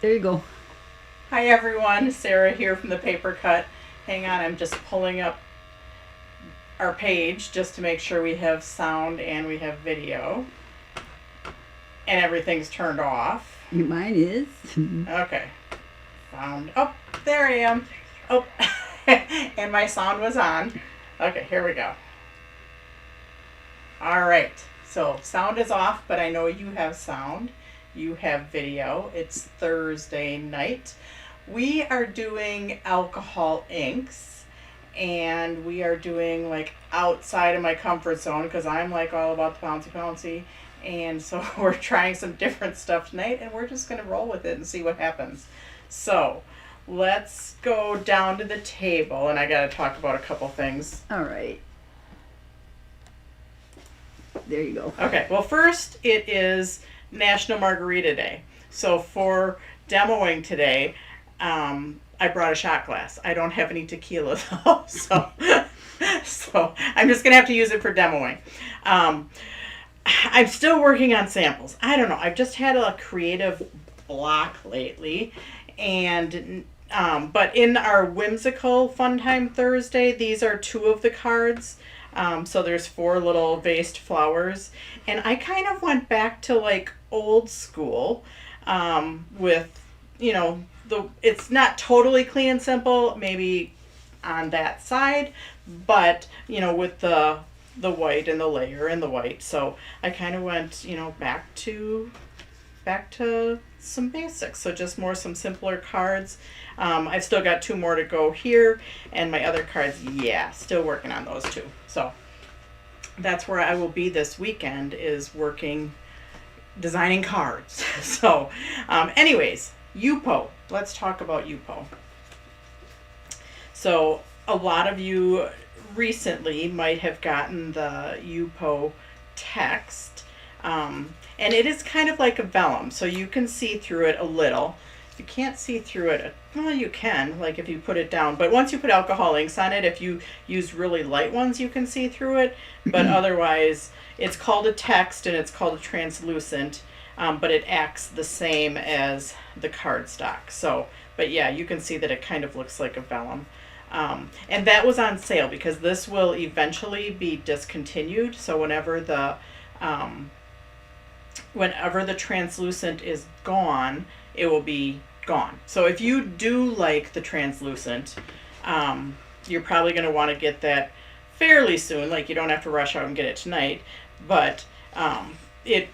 There you go. Hi everyone, Sarah here from the Paper Cut. Hang on, I'm just pulling up our page just to make sure we have sound and we have video. And everything's turned off. Mine is. Okay. Sound. Oh, there I am. Oh, and my sound was on. Okay, here we go. All right. So sound is off, but I know you have sound. You have video. It's Thursday night. We are doing alcohol inks, and we are doing like outside of my comfort zone because I'm like all about the pouncy. And so we're trying some different stuff tonight, and we're just going to roll with it and see what happens. So let's go down to the table, and I got to talk about a couple things. All right. There you go. Okay, well, first it is National Margarita Day. So for demoing today, I brought a shot glass. I don't have any tequila though, so I'm just gonna have to use it for demoing. I'm still working on samples. I don't know. I've just had a creative block lately, and but in our whimsical Fun Time Thursday, these are two of the cards. So there's 4 little vased flowers, and I kind of went back to like old school with, it's not totally clean and simple, maybe on that side, but with the white and the layer and the white. So I kind of went, back to some basics. So just some simpler cards. I've still got 2 more to go here, and my other cards, still working on those 2. So that's where I will be this weekend, is designing cards. So anyways, Yupo. Let's talk about Yupo. So a lot of you recently might have gotten the Yupo text. And it is kind of like a vellum, so you can see through it a little. You can't see through it, well, you can, like if you put it down, but once you put alcohol inks on it, if you use really light ones, you can see through it, but otherwise, it's called a text and it's called a translucent, but it acts the same as the cardstock. So, but yeah, you can see that it kind of looks like a vellum. And that was on sale because this will eventually be discontinued, so whenever the translucent is gone, it will be gone. So if you do like the translucent, you're probably going to want to get that fairly soon. Like, you don't have to rush out and get it tonight, but the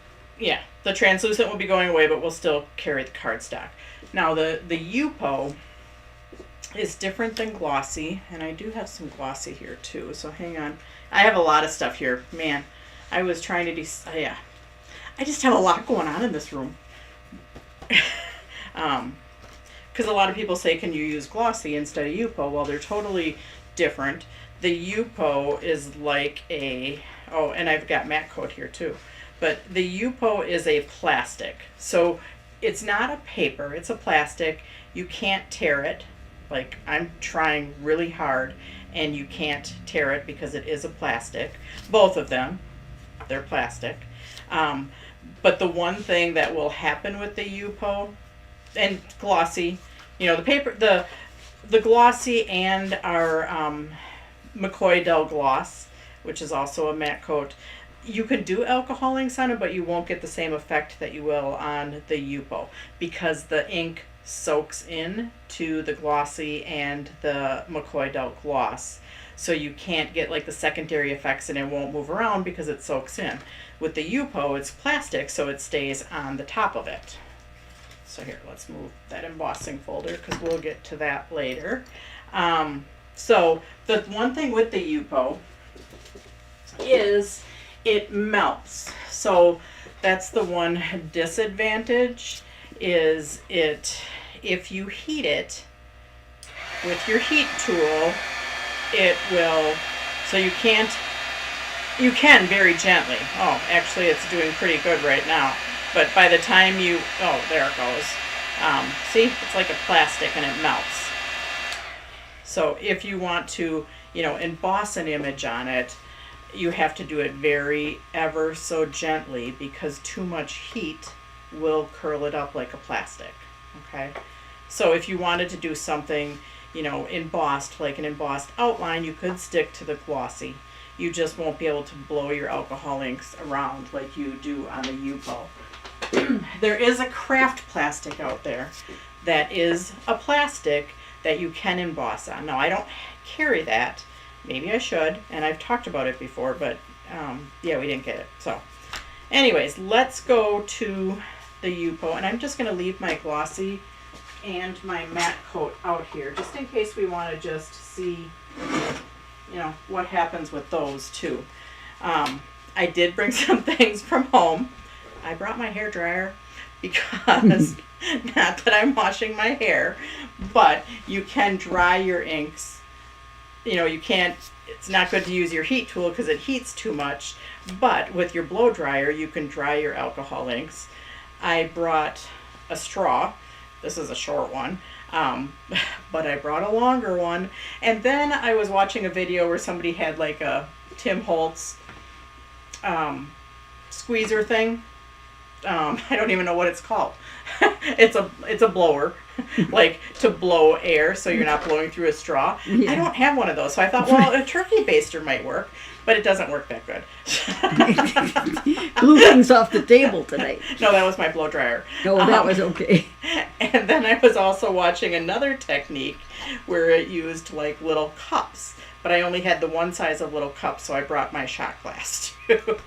translucent will be going away, but we'll still carry the cardstock. Now the Yupo is different than glossy, and I do have some glossy here too, so hang on. I have a lot of stuff here. Man, I was trying to decide. I just have a lot going on in this room. Because a lot of people say, can you use glossy instead of Yupo? Well, they're totally different. The Yupo is like and I've got matte coat here too, but the Yupo is a plastic. So it's not a paper, it's a plastic. You can't tear it. Like, I'm trying really hard, and you can't tear it because it is a plastic. Both of them, they're plastic. But the one thing that will happen with the Yupo and glossy, the paper, the glossy and our McCoy Del Gloss, which is also a matte coat, you can do alcohol inks on it, but you won't get the same effect that you will on the Yupo because the ink soaks in to the glossy and the McCoy Del Gloss. So you can't get like the secondary effects, and it won't move around because it soaks in. With the Yupo, it's plastic, so it stays on the top of it. So here, let's move that embossing folder because we'll get to that later. So the one thing with the Yupo is it melts. So that's the one disadvantage, is if you heat it with your heat tool, it will, so you can very gently. Oh, actually it's doing pretty good right now. But by the time there it goes. See, it's like a plastic and it melts. So if you want to, emboss an image on it, you have to do it very ever so gently because too much heat will curl it up like a plastic. Okay, so if you wanted to do something, you know, embossed, like an embossed outline, you could stick to the glossy. You just won't be able to blow your alcohol inks around like you do on the Yupo. There is a craft plastic out there that is a plastic that you can emboss on. Now, I don't carry that. Maybe I should, and I've talked about it before, but yeah, we didn't get it. So anyways, let's go to the Yupo, and I'm just going to leave my glossy and my matte coat out here, just in case we want to just see, you know, what happens with those too. I did bring some things from home. I brought my hair dryer because, not that I'm washing my hair, but you can dry your inks. You know, you can't, it's not good to use your heat tool because it heats too much, but with your blow dryer, you can dry your alcohol inks. I brought a straw. This is a short one, but I brought a longer one. And then I was watching a video where somebody had like a Tim Holtz squeezer thing. I don't even know what it's called. It's a blower, like to blow air so you're not blowing through a straw. Yeah. I don't have one of those, so I thought, well, a turkey baster might work, but it doesn't work that good. Blew things off the table tonight. No, that was my blow dryer. Oh, that was okay. And then I was also watching another technique where it used like little cups, but I only had the one size of little cups, so I brought my shot glass too.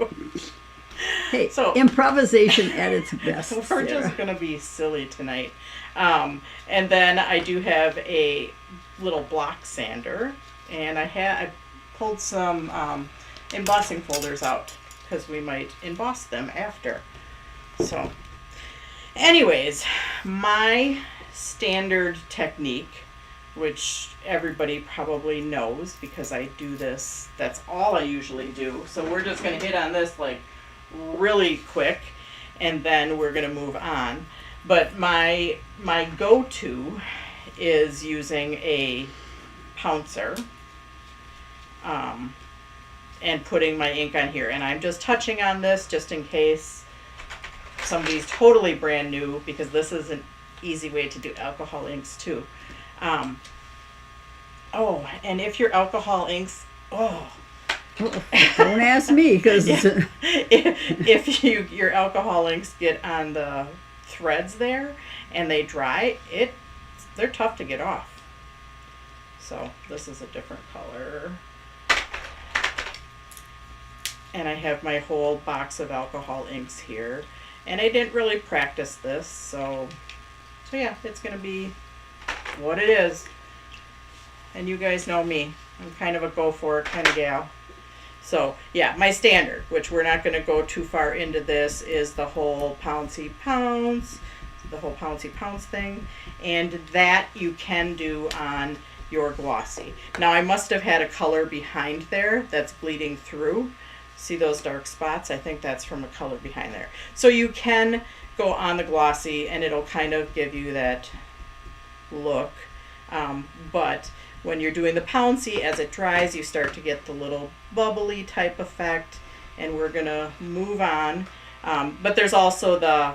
Hey, So- improvisation at its best. We're Sarah. just going to be silly tonight. And then I do have a little block sander, and I pulled some embossing folders out because we might emboss them after. So anyways, my standard technique, which everybody probably knows because I do this, that's all I usually do. So we're just going to hit on this like really quick, and then we're going to move on. But my go-to is using a pouncer and putting my ink on here. And I'm just touching on this just in case somebody's totally brand new, because this is an easy way to do alcohol inks too. Oh, and if your alcohol inks, Don't ask me, because if your alcohol inks get on the threads there and they dry, they're tough to get off. So this is a different color. And I have my whole box of alcohol inks here. And I didn't really practice this, so yeah, it's gonna be what it is. And you guys know me. I'm kind of a go for it kind of gal. So yeah, my standard, which we're not going to go too far into this, is the whole pouncy pounce thing, and that you can do on your glossy. Now I must have had a color behind there that's bleeding through. See those dark spots? I think that's from a color behind there. So you can go on the glossy and it'll kind of give you that look, but when you're doing the pouncy, as it dries, you start to get the little bubbly type effect, and we're gonna move on. But there's also the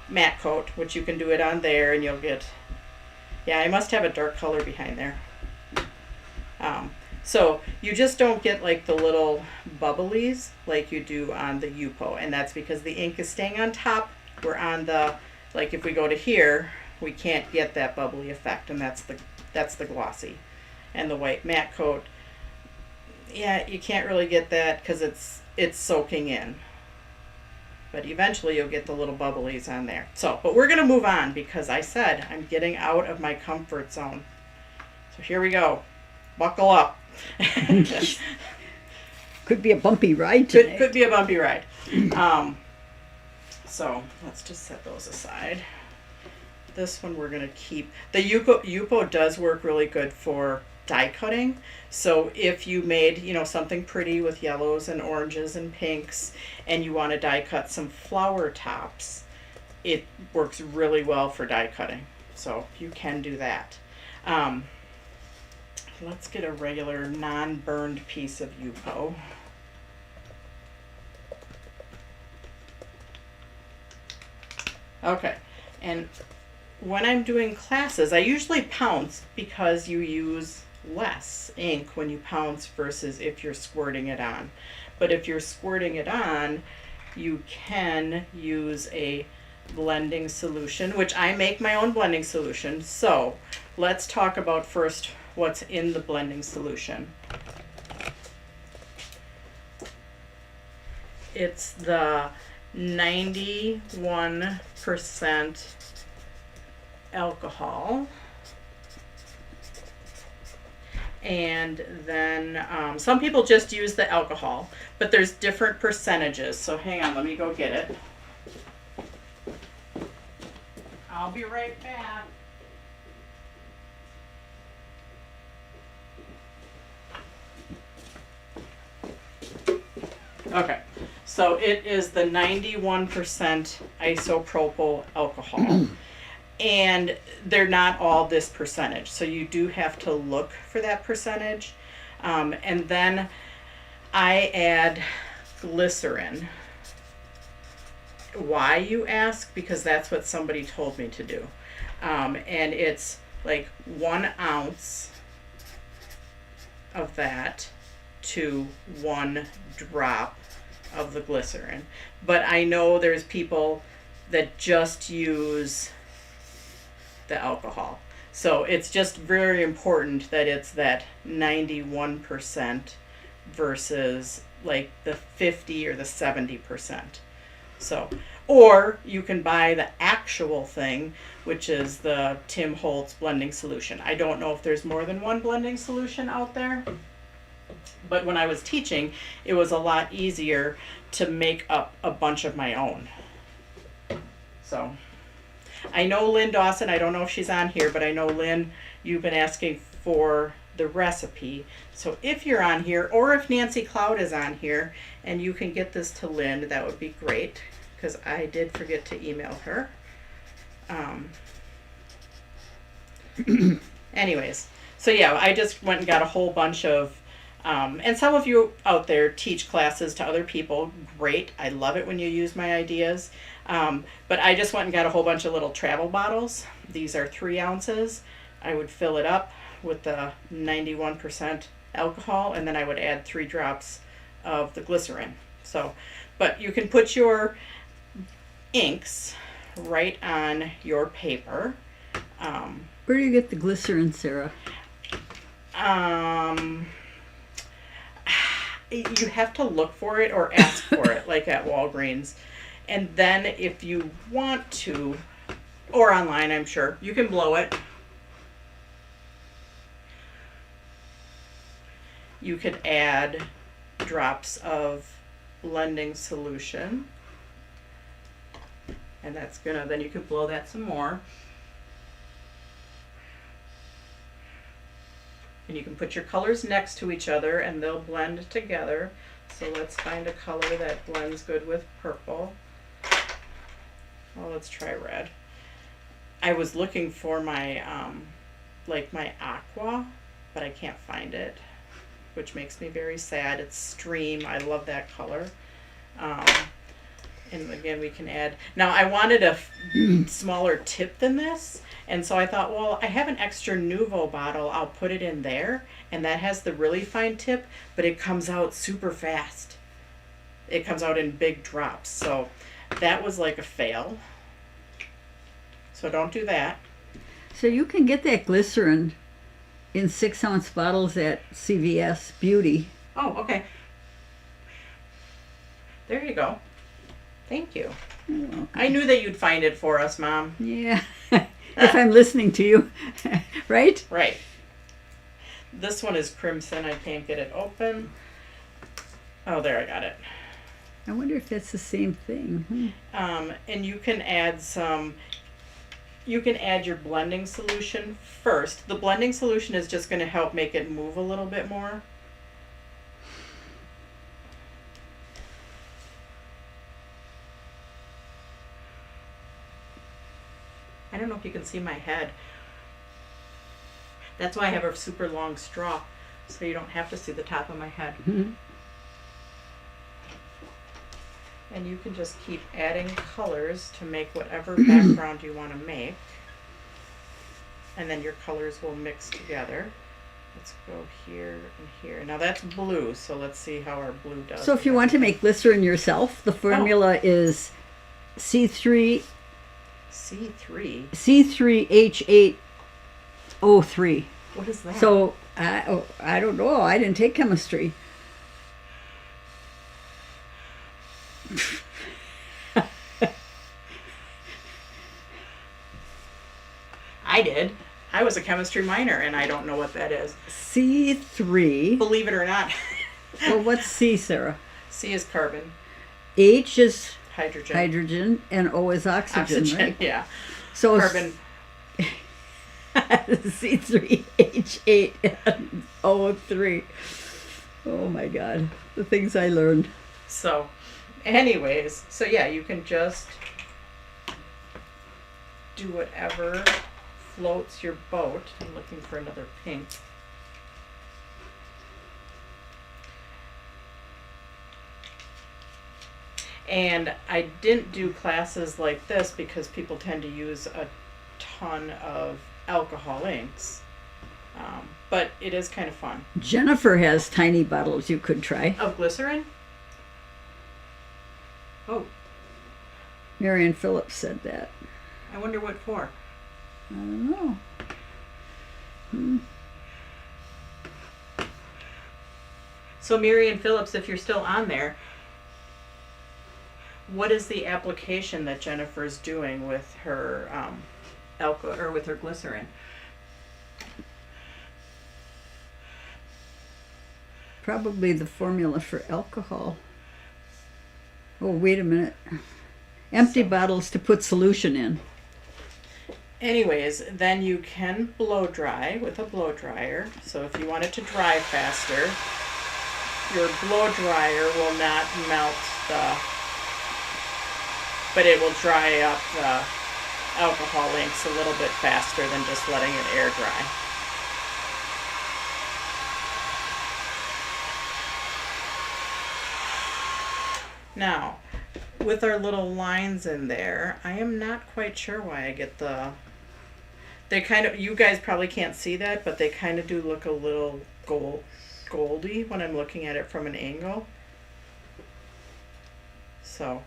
matte coat, which you can do it on there, and you'll get, yeah, I must have a dark color behind there. So you just don't get like the little bubblies like you do on the Yupo, and that's because the ink is staying on top. We're on the, like if we go to here, we can't get that bubbly effect, and that's the glossy. And the white matte coat, yeah, you can't really get that because it's soaking in. But eventually you'll get the little bubblies on there. So, but we're gonna move on because I said I'm getting out of my comfort zone. So here we go. Buckle up. could be a bumpy ride today. Could be a bumpy ride. So let's just set those aside. This one we're gonna keep. The Yupo does work really good for die cutting. So if you made, you know, something pretty with yellows and oranges and pinks, and you want to die cut some flower tops, it works really well for die cutting. So you can do that. Let's get a regular non-burned piece of Yupo. Okay, and when I'm doing classes, I usually pounce because you use less ink when you pounce versus if you're squirting it on. But if you're squirting it on, you can use a blending solution, which I make my own blending solution. So let's talk about first what's in the blending solution. It's the 91% alcohol. And then some people just use the alcohol, but there's different percentages. So hang on, let me go get it. I'll be right back. Okay, so it is the 91% isopropyl alcohol. And they're not all this percentage, so you do have to look for that percentage. And then I add glycerin. Why, you ask? Because that's what somebody told me to do. And it's like 1 ounce of that to 1 drop of the glycerin. But I know there's people that just use the alcohol. So it's just very important that it's that 91% versus like the 50 or the 70%. So, or you can buy the actual thing, which is the Tim Holtz blending solution. I don't know if there's more than one blending solution out there, but when I was teaching, it was a lot easier to make up a bunch of my own. So I know Lynn Dawson, I don't know if she's on here, but I know Lynn, you've been asking for the recipe. So if you're on here, or if Nancy Cloud is on here, and you can get this to Lynn, that would be great, because I did forget to email her. Anyways, so yeah, I just went and got a whole bunch of, and some of you out there teach classes to other people. Great, I love it when you use my ideas. But I just went and got a whole bunch of little travel bottles. These are 3 ounces. I would fill it up with the 91% alcohol, and then I would add 3 drops of the glycerin. So, but you can put your inks right on your paper. Where do you get the glycerin, Sarah? You have to look for it or ask for it, like at Walgreens. And then if you want to, or online, I'm sure, you can blow it. You could add drops of blending solution. And that's gonna, then you can blow that some more. And you can put your colors next to each other and they'll blend together. So let's find a color that blends good with purple. Well, let's try red. I was looking for my, like my aqua, but I can't find it, which makes me very sad. It's Stream. I love that color. And again, we can add, now I wanted a smaller tip than this. And so I thought, well, I have an extra Nuvo bottle. I'll put it in there. And that has the really fine tip, but it comes out super fast. It comes out in big drops. So that was like a fail. So don't do that. So you can get that glycerin in 6-ounce bottles at CVS Beauty. Oh, okay. There you go. Thank you. I knew that you'd find it for us, Mom. Yeah, if I'm listening to you, right? Right. This one is crimson. I can't get it open. Oh, there, I got it. I wonder if that's the same thing. And you can add you can add your blending solution first. The blending solution is just going to help make it move a little bit more. I don't know if you can see my head. That's why I have a super long straw, so you don't have to see the top of my head. Mm-hmm. And you can just keep adding colors to make whatever background you want to make. and then your colors will mix together. Let's go here and here. Now that's blue, so let's see how our blue does. So if you want to make glycerin yourself, the formula is C3 C3. C3H8O3. What is that? So I don't know. I didn't take chemistry. I did. I was a chemistry minor, and I don't know what that is. C3. Believe it or not. Well, what's C, Sarah? C is carbon. H is Hydrogen. and O is oxygen, right? Yeah. So Carbon. C3H8O3. Oh my God, the things I learned. So, anyways, so yeah, you can just do whatever floats your boat. I'm looking for another pink. And I didn't do classes like this because people tend to use a ton of alcohol inks. But it is kind of fun. Jennifer has tiny bottles you could try. Of glycerin? Oh, Marion Phillips said that. I wonder what for. I don't know. So Marion Phillips, if you're still on there, what is the application that Jennifer's doing with her alcohol or with her glycerin? Probably the formula for alcohol. Oh, wait a minute. Empty bottles to put solution in. Anyways, then you can blow dry with a blow dryer. So if you want it to dry faster, your blow dryer will not melt but it will dry up the alcohol inks a little bit faster than just letting it air dry. Now, with our little lines in there, I am not quite sure why I get they kind of, you guys probably can't see that, but they kind of do look a little goldy when I'm looking at it from an angle. So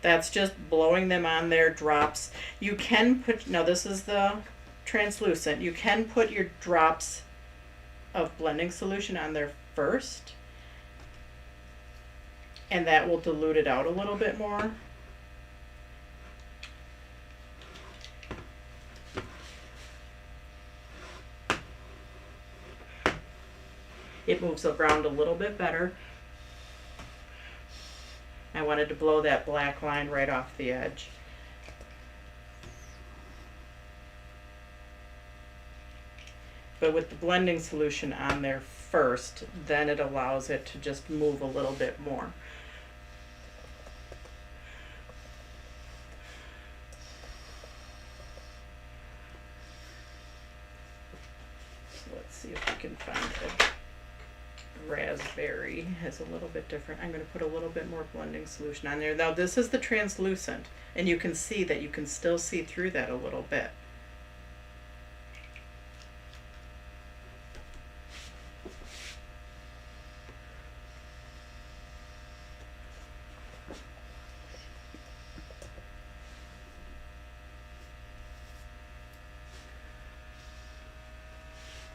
that's just blowing them on there, drops. You can put, now this is the translucent, you can put your drops of blending solution on there first, and that will dilute it out a little bit more. It moves around a little bit better. I wanted to blow that black line right off the edge. But with the blending solution on there first, then it allows it to just move a little bit more. So let's see if we can find it. Raspberry is a little bit different. I'm going to put a little bit more blending solution on there. Now this is the translucent, and you can see that you can still see through that a little bit.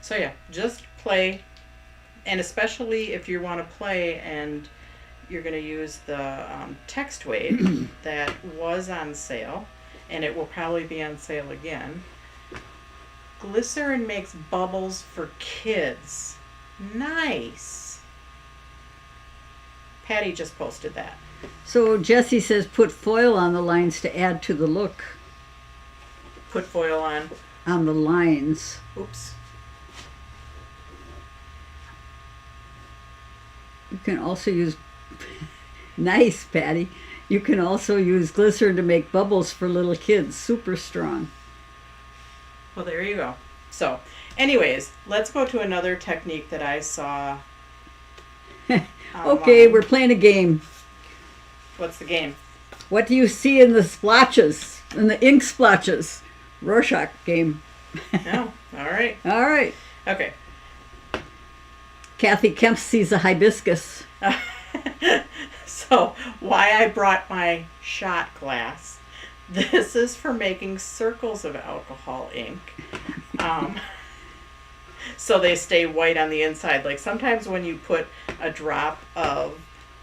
So yeah, just play. And especially if you want to play and you're going to use the text weight that was on sale, and it will probably be on sale again. Glycerin makes bubbles for kids. Nice. Patty just posted that. So Jessie says put foil on the lines to add to the look. Put foil on. On the lines. Oops. You can also use, nice Patty, you can also use glycerin to make bubbles for little kids, super strong. Well, there you go. So, anyways, let's go to another technique that I saw. Okay, we're playing a game. What's the game? What do you see in the splotches, in the ink splotches? Rorschach game. No. All right. All right. Okay. Kathy Kemp sees a hibiscus. So, why I brought my shot glass. This is for making circles of alcohol ink. So they stay white on the inside. Like sometimes when you put a drop of,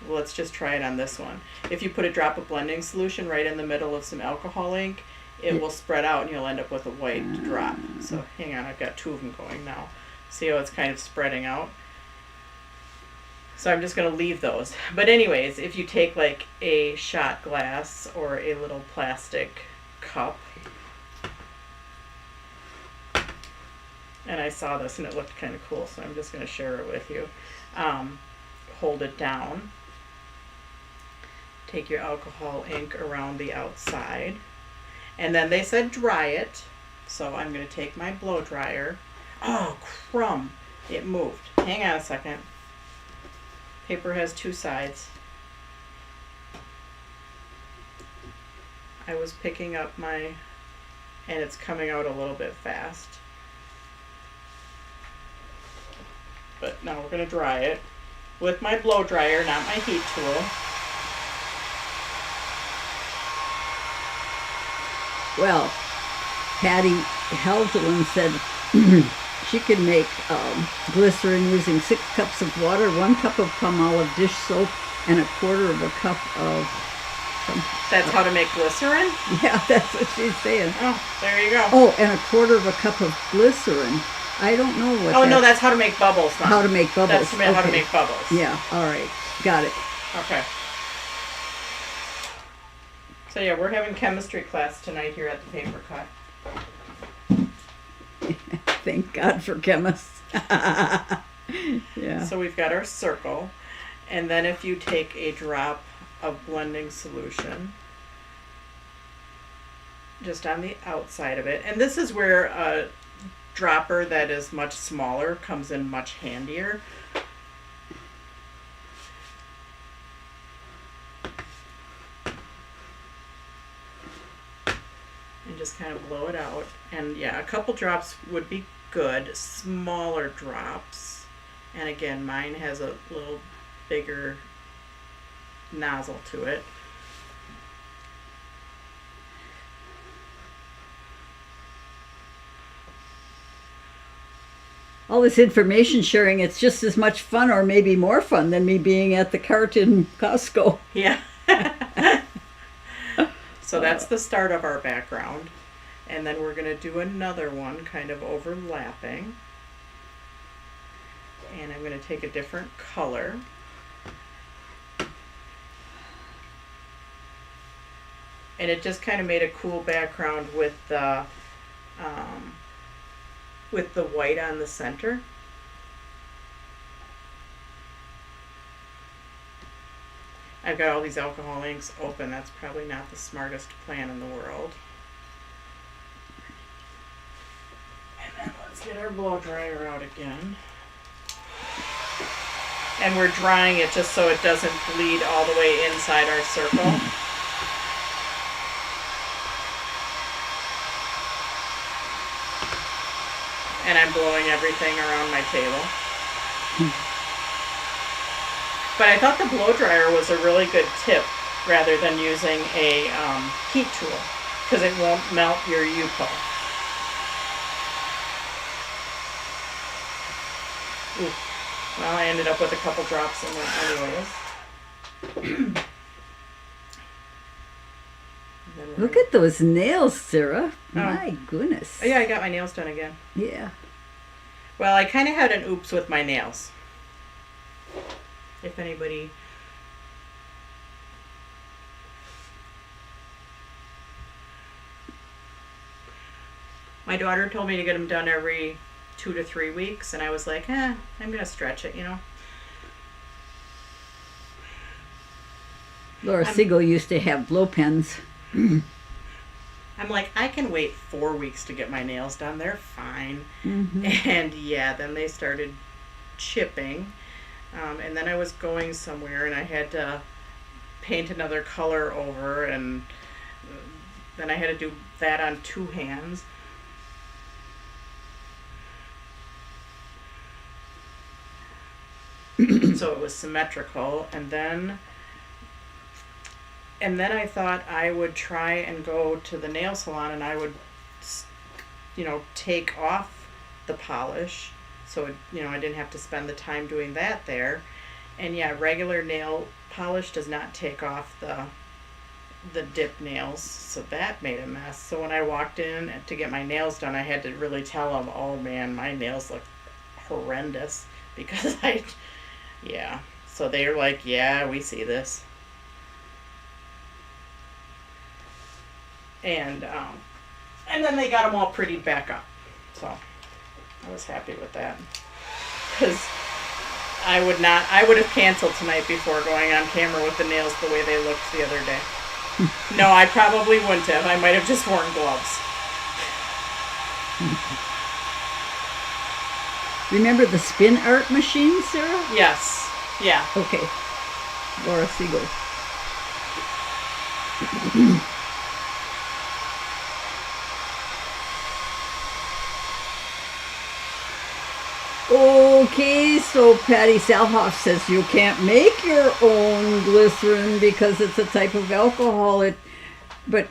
let's just try it on this one. If you put a drop of blending solution right in the middle of some alcohol ink, it will spread out and you'll end up with a white drop. So hang on, I've got two of them going now. See how it's kind of spreading out? So I'm just going to leave those. But anyways, if you take like a shot glass or a little plastic cup, and I saw this and it looked kind of cool, so I'm just going to share it with you. Hold it down. Take your alcohol ink around the outside. And then they said dry it. So I'm going to take my blow dryer. Oh, crumb. It moved. Hang on a second. Paper has two sides. I was picking up my, and it's coming out a little bit fast. But now we're going to dry it with my blow dryer, not my heat tool. Well, Patty Helgeland said she could make glycerin using 6 cups of water, 1 cup of palmolive dish soap, and a quarter of a cup of... That's how to make glycerin? Yeah, that's what she's saying. Oh, there you go. Oh, and a quarter of a cup of glycerin. I don't know what. Oh, no, that's how to make bubbles. Now. How to make bubbles. That's how to make bubbles. Yeah, all right. Got it. Okay. So yeah, we're having chemistry class tonight here at the paper cut. Thank God for chemists. Yeah. So we've got our circle, and then if you take a drop of blending solution just on the outside of it, and this is where a dropper that is much smaller comes in much handier. And just kind of blow it out. And yeah, a couple drops would be good. Smaller drops. And again, mine has a little bigger nozzle to it. All this information sharing, it's just as much fun or maybe more fun than me being at the cart in Costco. Yeah. So that's the start of our background. And then we're going to do another one kind of overlapping. And I'm going to take a different color. And it just kind of made a cool background with the white on the center. I've got all these alcohol inks open. That's probably not the smartest plan in the world. And then let's get our blow dryer out again. And we're drying it just so it doesn't bleed all the way inside our circle. And I'm blowing everything around my table. But I thought the blow dryer was a really good tip rather than using a heat tool because it won't melt your Yupo. Ooh. Well, I ended up with a couple drops in there anyways. Look at those nails, Sarah. Oh. My goodness. Oh, yeah, I got my nails done again. Yeah. Well, I kind of had an oops with my nails. If anybody... My daughter told me to get them done every 2 to 3 weeks, and I was like, I'm going to stretch it, you know. Laura Siegel used to have blow pens. I'm like, I can wait 4 weeks to get my nails done. They're fine. Mm-hmm. And yeah, then they started chipping. And then I was going somewhere and I had to paint another color over, and then I had to do that on 2 hands. so it was symmetrical. And then I thought I would try and go to the nail salon and I would, take off the polish. So, I didn't have to spend the time doing that there. And yeah, regular nail polish does not take off the dip nails. So that made a mess. So when I walked in to get my nails done, I had to really tell them, oh man, my nails look horrendous because yeah. So they were like, yeah, we see this. And then they got them all prettied back up. So I was happy with that. Because I would have canceled tonight before going on camera with the nails the way they looked the other day. No, I probably wouldn't have. I might have just worn gloves. Remember the spin art machine, Sarah? Yes. Yeah. Okay. Laura Siegel. Okay, so Patty Salhoff says you can't make your own glycerin because it's a type of alcohol. But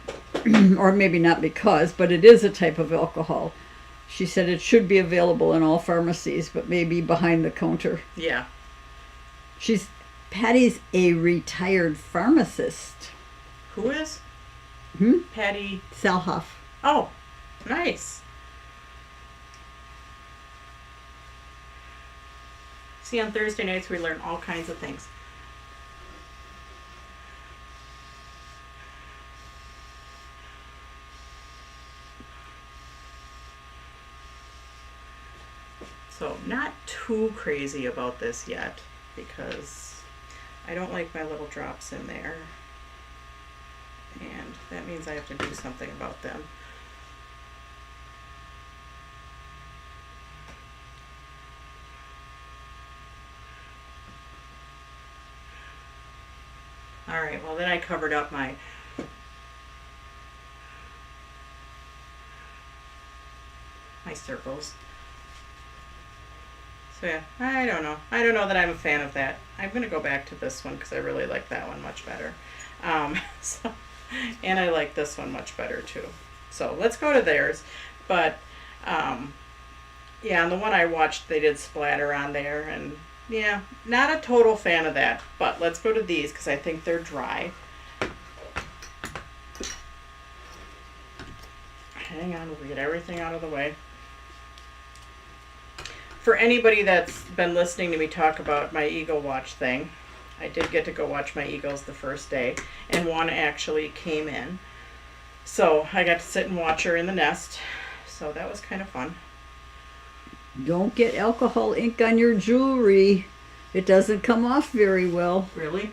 or maybe not because, but it is a type of alcohol. She said it should be available in all pharmacies, but maybe behind the counter. Yeah. Patty's a retired pharmacist. Who is? Patty Salhoff. Oh, nice. See, on Thursday nights we learn all kinds of things. So not too crazy about this yet because I don't like my little drops in there. And that means I have to do something about them. Alright, well then I covered up my circles. So yeah, I don't know. I don't know that I'm a fan of that. I'm going to go back to this one because I really like that one much better. And I like this one much better too. So let's go to theirs. But yeah, on the one I watched, they did splatter on there. And yeah, not a total fan of that. But let's go to these because I think they're dry. Hang on, we'll get everything out of the way. For anybody that's been listening to me talk about my Eagle Watch thing, I did get to go watch my eagles the first day, and one actually came in. So I got to sit and watch her in the nest. So that was kind of fun. Don't get alcohol ink on your jewelry. It doesn't come off very well. Really?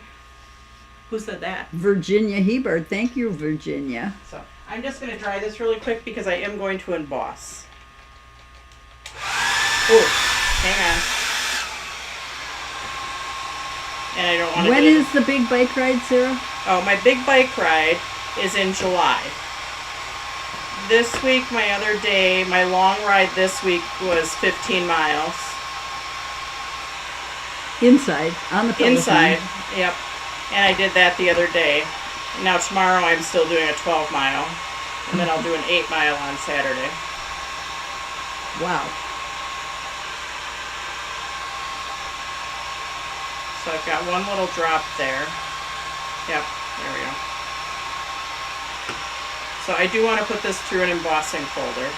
Who said that? Virginia Hebert. Thank you, Virginia. So I'm just going to dry this really quick because I am going to emboss. Oh, hang on. And I don't want to. When is the big bike ride, Sarah? Oh, my big bike ride is in July. This week, my other day, my long ride this week was 15 miles. Inside, on the Peloton. Inside, yep. And I did that the other day. Now tomorrow I'm still doing a 12 mile. And then I'll do an 8 mile on Saturday. Wow. So I've got one little drop there. Yep, there we go. So I do want to put this through an embossing folder.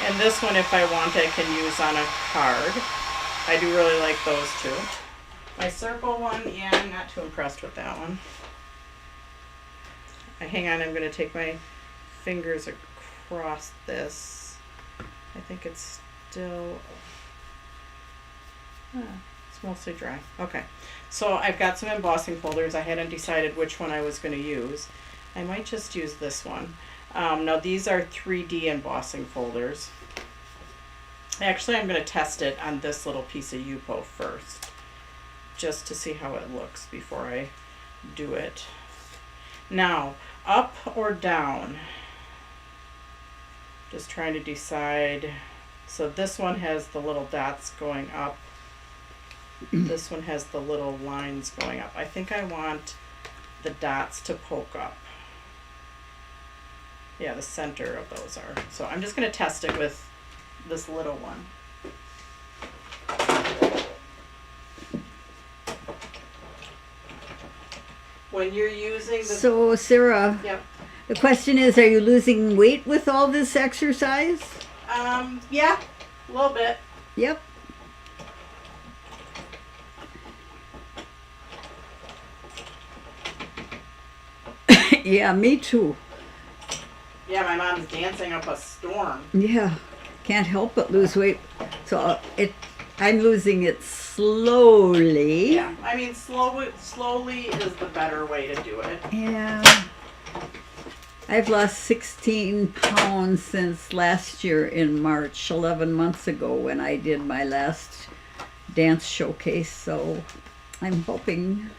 And this one, if I want, I can use on a card. I do really like those two. My circle one, yeah, I'm not too impressed with that one. Hang on, I'm going to take my fingers across this. I think it's still, it's mostly dry. Okay, so I've got some embossing folders. I hadn't decided which one I was going to use. I might just use this one. Now these are 3D embossing folders. Actually, I'm going to test it on this little piece of Yupo first, just to see how it looks before I do it. Now, up or down? Just trying to decide. So this one has the little dots going up. This one has the little lines going up. I think I want the dots to poke up. Yeah, the center of those are. So I'm just going to test it with this little one. When you're using the... So, Sarah, Yep. the question is, are you losing weight with all this exercise? Yeah, a little bit. Yep. Yeah, me too. Yeah, my mom's dancing up a storm. Yeah, can't help but lose weight. So I'm losing it slowly. Yeah, I mean, slowly is the better way to do it. Yeah. I've lost 16 pounds since last year in March, 11 months ago when I did my last dance showcase. So I'm hoping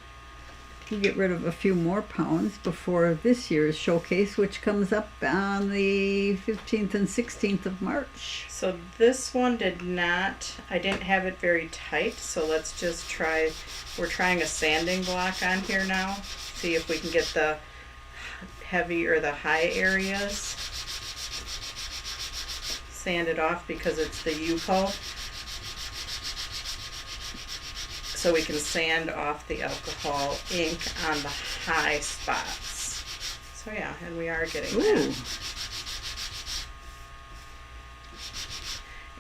to get rid of a few more pounds before this year's showcase, which comes up on the 15th and 16th of March. So this one did not, I didn't have it very tight, so let's just try, we're trying a sanding block on here now. See if we can get the heavy or the high areas sanded off because it's the Yupo. So we can sand off the alcohol ink on the high spots. So yeah, and we are getting that.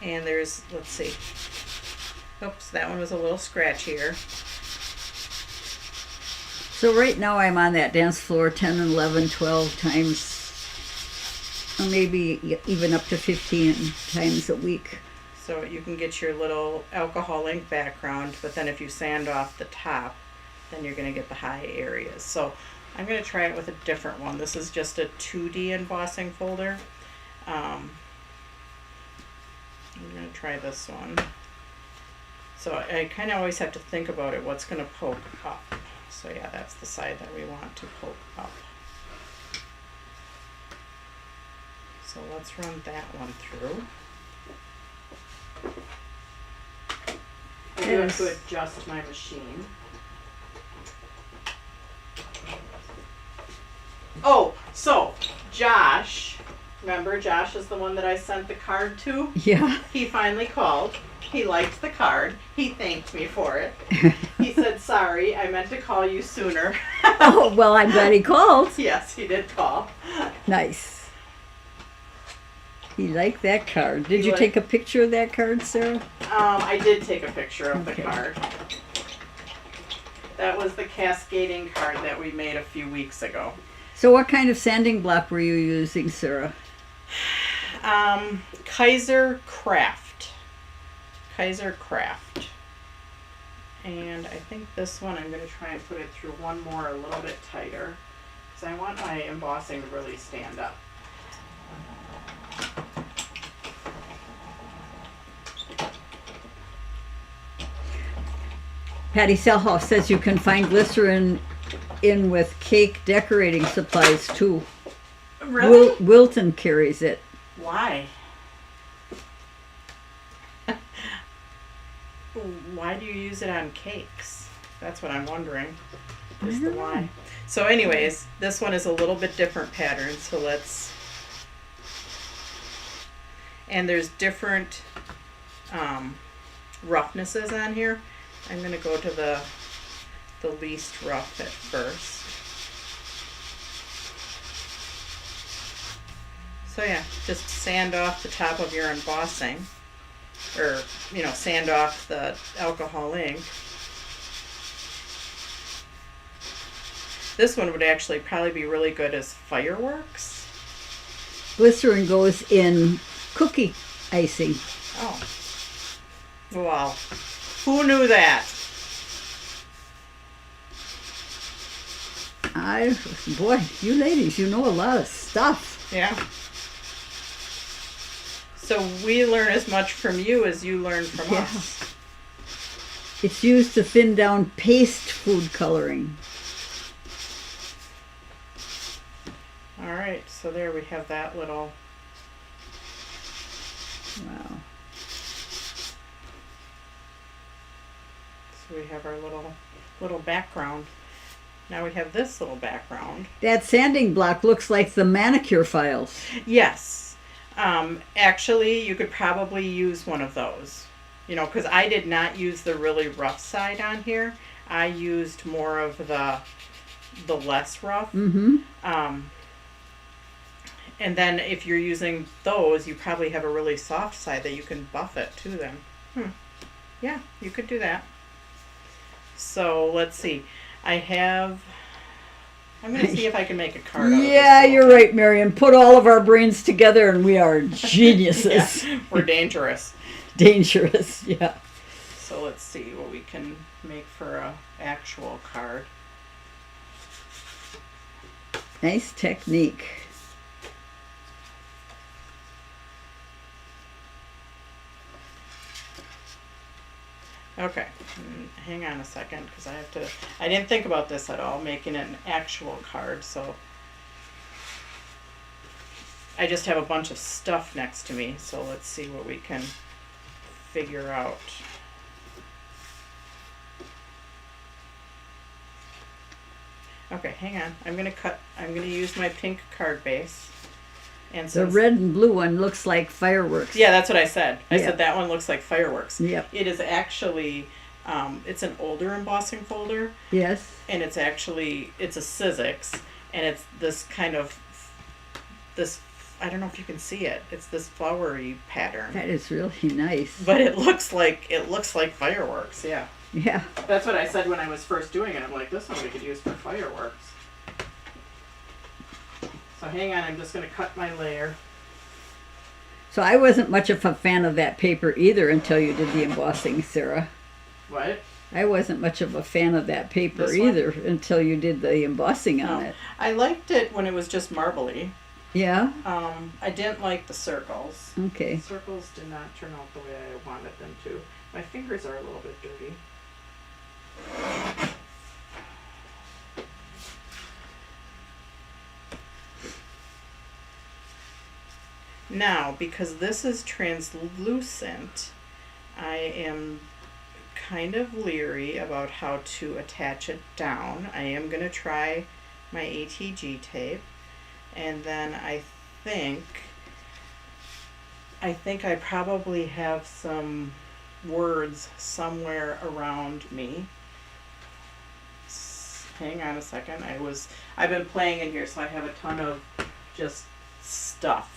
And there's, let's see. Oops, that one was a little scratchier. So right now I'm on that dance floor 10, 11, 12 times, or maybe even up to 15 times a week. So you can get your little alcohol ink background, but then if you sand off the top, then you're going to get the high areas. So I'm going to try it with a different one. This is just a 2D embossing folder. I'm going to try this one. So I kind of always have to think about it, what's going to poke up. So yeah, that's the side that we want to poke up. So let's run that one through. I do have to adjust my machine. Oh, so Josh, remember Josh is the one that I sent the card to? Yeah. He finally called. He liked the card. He thanked me for it. He said, sorry, I meant to call you sooner. Oh, well, I'm glad he called. Yes, he did call. Nice. He liked that card. Did He you take a picture of that card, Sarah? I did take a picture of Okay. the card. That was the cascading card that we made a few weeks ago. So what kind of sanding block were you using, Sarah? Kaiser Craft. Kaiser Craft. And I think this one I'm going to try and put it through one more a little bit tighter because I want my embossing to really stand up. Patty Selhoff says you can find glycerin in with cake decorating supplies too. Really? Wilton carries it. Why? Why do you use it on cakes? That's what I'm wondering. Is the why. So anyways, this one is a little bit different pattern, so let's, and there's different roughnesses on here. I'm going to go to the least rough at first. So yeah, just sand off the top of your embossing, or sand off the alcohol ink. This one would actually probably be really good as fireworks. Glycerin goes in cookie icing. Oh, wow. Who knew that? Boy, you ladies, you know a lot of stuff. Yeah. So we learn as much from you as you learn from us. It's used to thin down paste food coloring. All right, so there we have that little. Wow. So we have our little background. Now we have this little background. That sanding block looks like the manicure files. Yes. Actually, you could probably use one of those. You know, because I did not use the really rough side on here. I used more of the less rough. Mm-hmm. And then if you're using those, you probably have a really soft side that you can buff it to then. Yeah, you could do that. So let's see. I'm going to see if I can make a card out of this. Yeah, you're right, Marion. Put all of our brains together and we are geniuses. Yeah, we're dangerous. Dangerous, yeah. So let's see what we can make for a actual card. Nice technique. Okay, hang on a second because I didn't think about this at all, making it an actual card, so I just have a bunch of stuff next to me, so let's see what we can figure out. Okay, hang on. I'm gonna use my pink card base. And The red and blue one looks like fireworks. Yeah, that's what I said. I Yeah. said that one looks like fireworks. Yep. It is actually, it's an older embossing folder, Yes. and it's a Sizzix, and it's this kind of, I don't know if you can see it. It's this flowery pattern. That is really nice. But it looks like fireworks, yeah. Yeah. That's what I said when I was first doing it. I'm like, this one we could use for fireworks. So hang on, I'm just going to cut my layer. So I wasn't much of a fan of that paper either until you did the embossing, Sarah. What? I wasn't much of a fan of that paper This one? either until you did the embossing on No. it. I liked it when it was just marbly. Yeah? I didn't like the circles. Okay. The circles did not turn out the way I wanted them to. My fingers are a little bit dirty. Now, because this is translucent, I am kind of leery about how to attach it down. I am going to try my ATG tape, and then I think I probably have some words somewhere around me. Hang on a second. I've been playing in here, so I have a ton of just stuff.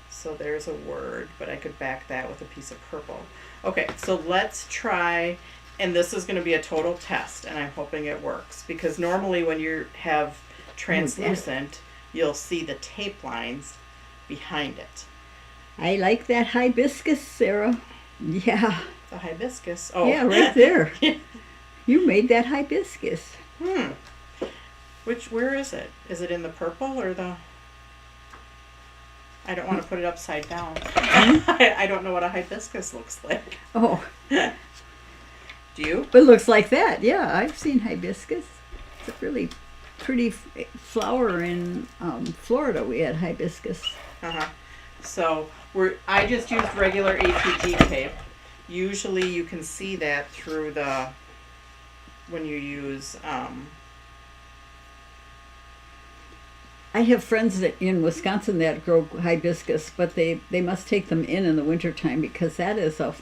So there's a word, but I could back that with a piece of purple. Okay, so let's try, and this is going to be a total test, and I'm hoping it works, because normally when you have translucent, you'll see the tape lines behind it. I like that hibiscus, Sarah. Yeah. The hibiscus. Oh. Yeah, right there. You made that hibiscus. Where is it? Is it in the purple or the... I don't want to put it upside down. I don't know what a hibiscus looks like. Oh. Do you? But it looks like that. Yeah, I've seen hibiscus. It's a really pretty flower in Florida. We had hibiscus. So I just used regular ATG tape. Usually you can see that through when you use I have friends in Wisconsin that grow hibiscus, but they must take them in the wintertime because that is a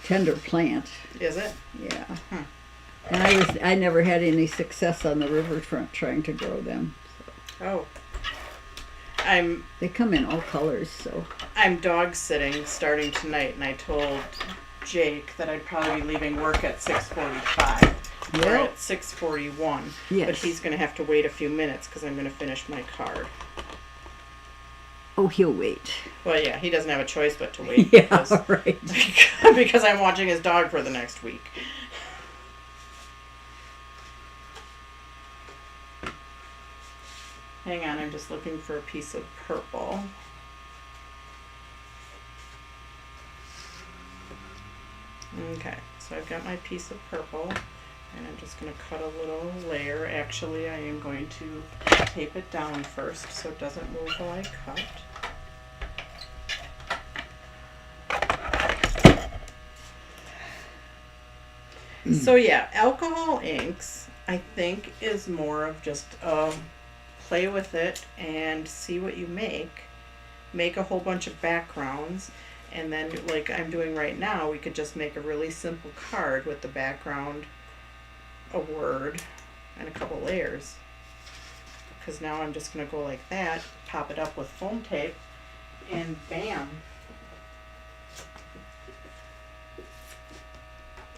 tender plant. Is it? Yeah. And I never had any success on the riverfront trying to grow them. Oh. They come in all colors, so. I'm dog sitting starting tonight, and I told Jake that I'd probably be leaving work at 6:45. We're at 6:41. Yes. But he's going to have to wait a few minutes because I'm going to finish my card. Oh, he'll wait. Well, yeah, he doesn't have a choice but to wait. Yeah, right. Because I'm watching his dog for the next week. Hang on, I'm just looking for a piece of purple. Okay, so I've got my piece of purple, and I'm just going to cut a little layer. Actually, I am going to tape it down first so it doesn't move while I cut. So yeah, alcohol inks, I think, is more of just play with it and see what you make. Make a whole bunch of backgrounds, and then like I'm doing right now, we could just make a really simple card with the background, a word, and a couple layers. Because now I'm just gonna go like that, pop it up with foam tape, and bam.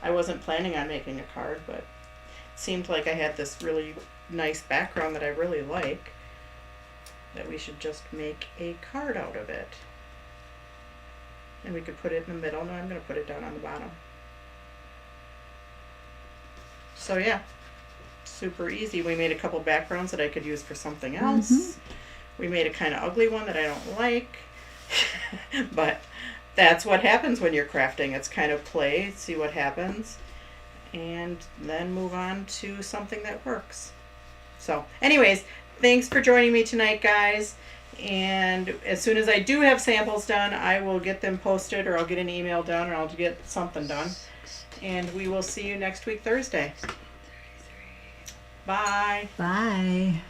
I wasn't planning on making a card, but it seemed like I had this really nice background that I really like, that we should just make a card out of it. And we could put it in the middle. No, I'm going to put it down on the bottom. So yeah, super easy. We made a couple backgrounds that I could use for something else. We made a kind of ugly one that I don't like. But that's what happens when you're crafting. It's kind of play, see what happens, and then move on to something that works. So anyways, thanks for joining me tonight, guys. And as soon as I do have samples done, I will get them posted, or I'll get an email done, or I'll get something done. And we will see you next week, Thursday. Bye. Bye.